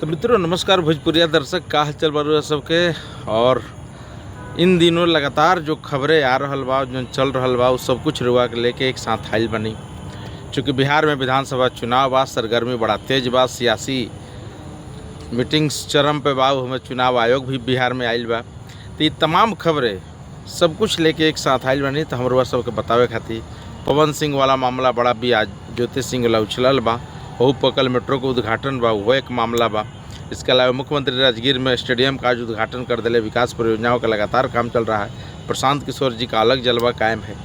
तो मित्रों नमस्कार भोजपुरिया दर्शक का हालचाल बा सबके। और इन दिनों लगातार जो खबरें आ रहल बा जो चल रहल बा उस सब कुछ रुआ के लेके एक साथ आइल बनी। चूँकि बिहार में विधानसभा चुनाव बा, सरगर्मी बड़ा तेज बा, सियासी मीटिंग्स चरम पे बा, हमें चुनाव आयोग भी बिहार में आइल बा। तो ये तमाम खबरें सब कुछ लेके एक साथ आइल बनी। तो हम सबके बतावे खातिर पवन सिंह वाला मामला बड़ा भी आज ज्योति सिंह वाला उछलल बा, बहुपकल मेट्रो के उद्घाटन बा, वो एक मामला बा। इसके अलावा मुख्यमंत्री राजगीर में स्टेडियम का आज उद्घाटन कर दिले, विकास परियोजनाओं का लगातार काम चल रहा है, प्रशांत किशोर जी का अलग जलवा कायम है।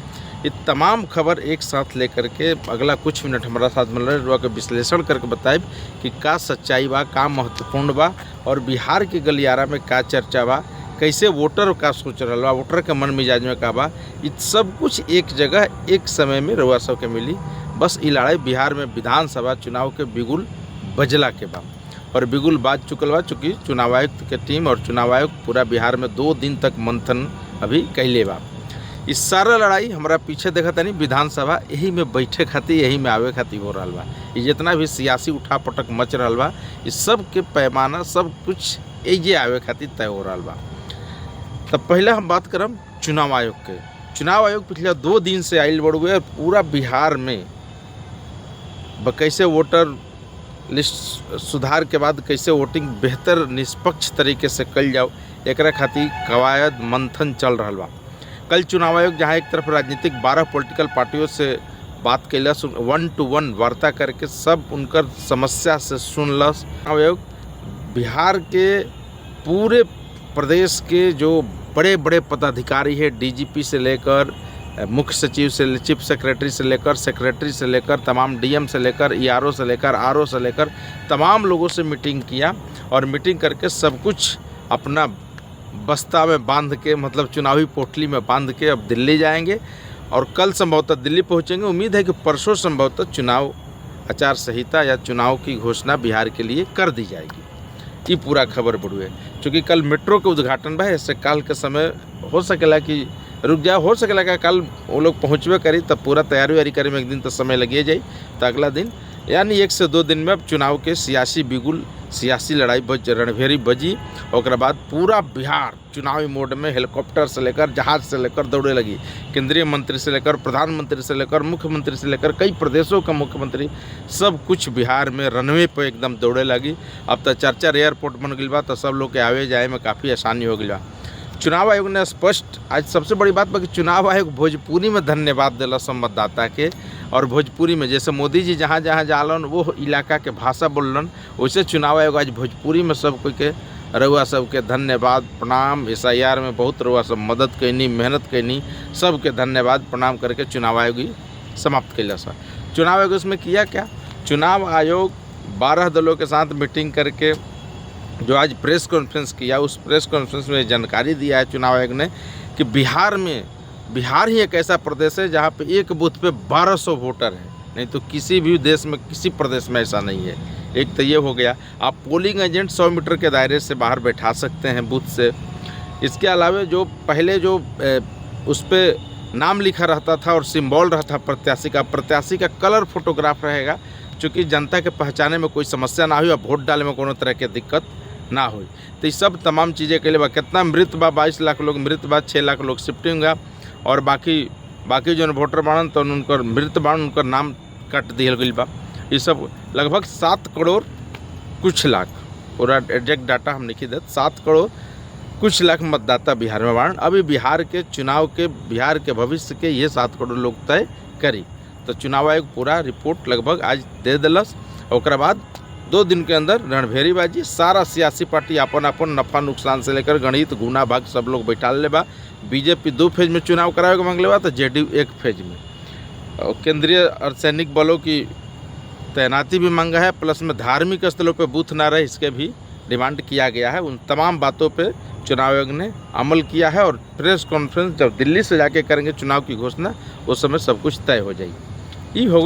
ये तमाम खबर एक साथ लेकर के अगला कुछ मिनट हमारा साथ मिल रहा है, विश्लेषण करके बताइब कि का सच्चाई बा, का महत्वपूर्ण बा और बिहार के गलियारा में का चर्चा बा, कैसे वोटर का सोच रहा बा, वोटर के मन मिजाज में का बा। ये सब कुछ एक जगह एक समय में रउआ सब के मिली। बस ये लड़ाई बिहार में विधानसभा चुनाव के बिगुल बजला के बा और बिगुल बाज चुकल बा। चूँकि चुनाव आयुक्त के टीम और चुनाव आयोग पूरा बिहार में 2 दिन तक मंथन अभी कैले बा। इस सारा लड़ाई हमारा पीछे देखा था नहीं, विधानसभा यही में बैठे खातिर, यही में आवे खातिर हो रहा बा। ये जितना भी सियासी उठापटक मच रहा बा, इस सब के पैमाना सब कुछ ये आवे खातिर तय हो रहा बा। तब पहले हम बात करम चुनाव आयोग के। चुनाव आयोग पिछले 2 दिन से आइल बड़ुए और पूरा बिहार में कैसे वोटर लिस्ट सुधार के बाद कैसे वोटिंग बेहतर निष्पक्ष तरीके से कल जाओ, एकरा खातिर कवायद मंथन चल रहा बा। कल चुनाव आयोग जहाँ एक तरफ राजनीतिक 12 पॉलिटिकल पार्टियों से बात कैलस, 1-to-1 वार्ता करके सब उनकर समस्या से सुनलस। आयोग बिहार के पूरे प्रदेश के जो बड़े बड़े पदाधिकारी है, डीजीपी से लेकर मुख्य सचिव से, चीफ सेक्रेटरी से लेकर, सेक्रेटरी से लेकर, तमाम डीएम से लेकर, ईआरओ से लेकर, आरओ से लेकर तमाम लोगों से मीटिंग किया और मीटिंग करके सब कुछ अपना बस्ता में बांध के, मतलब चुनावी पोटली में बांध के अब दिल्ली जाएंगे और कल संभवतः दिल्ली पहुंचेंगे। उम्मीद है कि परसों संभवतः चुनाव आचार संहिता या चुनाव की घोषणा बिहार के लिए कर दी जाएगी। ये पूरा खबर बढ़ुए। चूँकि कल मेट्रो के उद्घाटन बा, इससे काल के समय हो सकेला कि रुक जाए, हो सकेला कि कल वो लोग पहुँचबे करी तब पूरा तैयारी व्यारी करे में एक दिन तो समय लगे जाए। तो अगला दिन यानी 1 से 2 दिन में अब चुनाव के सियासी बिगुल, सियासी लड़ाई रणभेरी बजी। और बाद पूरा बिहार चुनावी मोड में हेलीकॉप्टर से लेकर, जहाज से लेकर दौड़े लगी। केंद्रीय मंत्री से लेकर, प्रधानमंत्री से लेकर, मुख्यमंत्री से लेकर कई प्रदेशों का मुख्यमंत्री, सब कुछ बिहार में रनवे पर एकदम दौड़े लगी। अब तो 4-4 एयरपोर्ट बन गई बा, तो सब लोग के आवे जाए में काफ़ी आसानी हो गई बा। चुनाव आयोग ने स्पष्ट, आज सबसे बड़ी बात बा कि चुनाव आयोग भोजपुरी में धन्यवाद दिला संवाददाता के। और भोजपुरी में जैसे मोदी जी जहाँ जहाँ जालन वो इलाका के भाषा बोलन, वैसे चुनाव आयोग आज भोजपुरी में सब कोई के रउआ सबके धन्यवाद प्रणाम। SIR में बहुत रउआ सब मदद कैनी, मेहनत कैनी, सबके धन्यवाद प्रणाम करके चुनाव आयोग ही समाप्त कैला सा। चुनाव आयोग इसमें किया क्या? चुनाव आयोग 12 दलों के साथ मीटिंग करके जो आज प्रेस कॉन्फ्रेंस किया, उस प्रेस कॉन्फ्रेंस में जानकारी दिया है चुनाव आयोग ने कि बिहार ही एक ऐसा प्रदेश है जहाँ पे एक बूथ पे 1200 वोटर हैं। नहीं तो किसी भी देश में, किसी प्रदेश में ऐसा नहीं है। एक तो ये हो गया। आप पोलिंग एजेंट 100 मीटर के दायरे से बाहर बैठा सकते हैं बूथ से। इसके अलावा जो पहले जो उस पर नाम लिखा रहता था और सिंबल रहता प्रत्याशी का कलर फोटोग्राफ रहेगा, चूँकि जनता के पहचाने में कोई समस्या ना हुई और वोट डाले में कोनो तरह की दिक्कत ना हुई। तो ये सब तमाम चीज़ें के लिए कितना मृत बा, 22 लाख लोग मृत बा, 6 लाख लोग शिफ्टिंग बा और बाकी जो वोटर बाड़न तो उनकर मृत बाड़न, उनकर नाम कट दिया गई बा। ये सब लगभग 7 करोड़ कुछ लाख, पूरा एग्जैक्ट डाटा हम लिखी देते, 7 करोड़ कुछ लाख मतदाता बिहार में बाड़न। अभी बिहार के चुनाव के, बिहार के भविष्य के ये 7 करोड़ लोग तय करी। तो चुनाव आयोग पूरा रिपोर्ट लगभग आज दे दिलस। और बाद 2 दिन के अंदर रणभेरीबाजी, सारा सियासी पार्टी अपन अपन नफा नुकसान से लेकर गणित गुना भाग सब लोग बैठा ले बा। बीजेपी 2 फेज में चुनाव करावे के मांगले बा, तो जेडीयू 1 फेज में। और केंद्रीय अर्धसैनिक बलों की तैनाती भी मांगा है, प्लस में धार्मिक स्थलों पर बूथ ना रहे इसके भी डिमांड किया गया है। उन तमाम बातों पे चुनाव आयोग ने अमल किया है और प्रेस कॉन्फ्रेंस जब दिल्ली से जाके करेंगे चुनाव की घोषणा, उस समय सब कुछ तय हो जाएगी। ये हो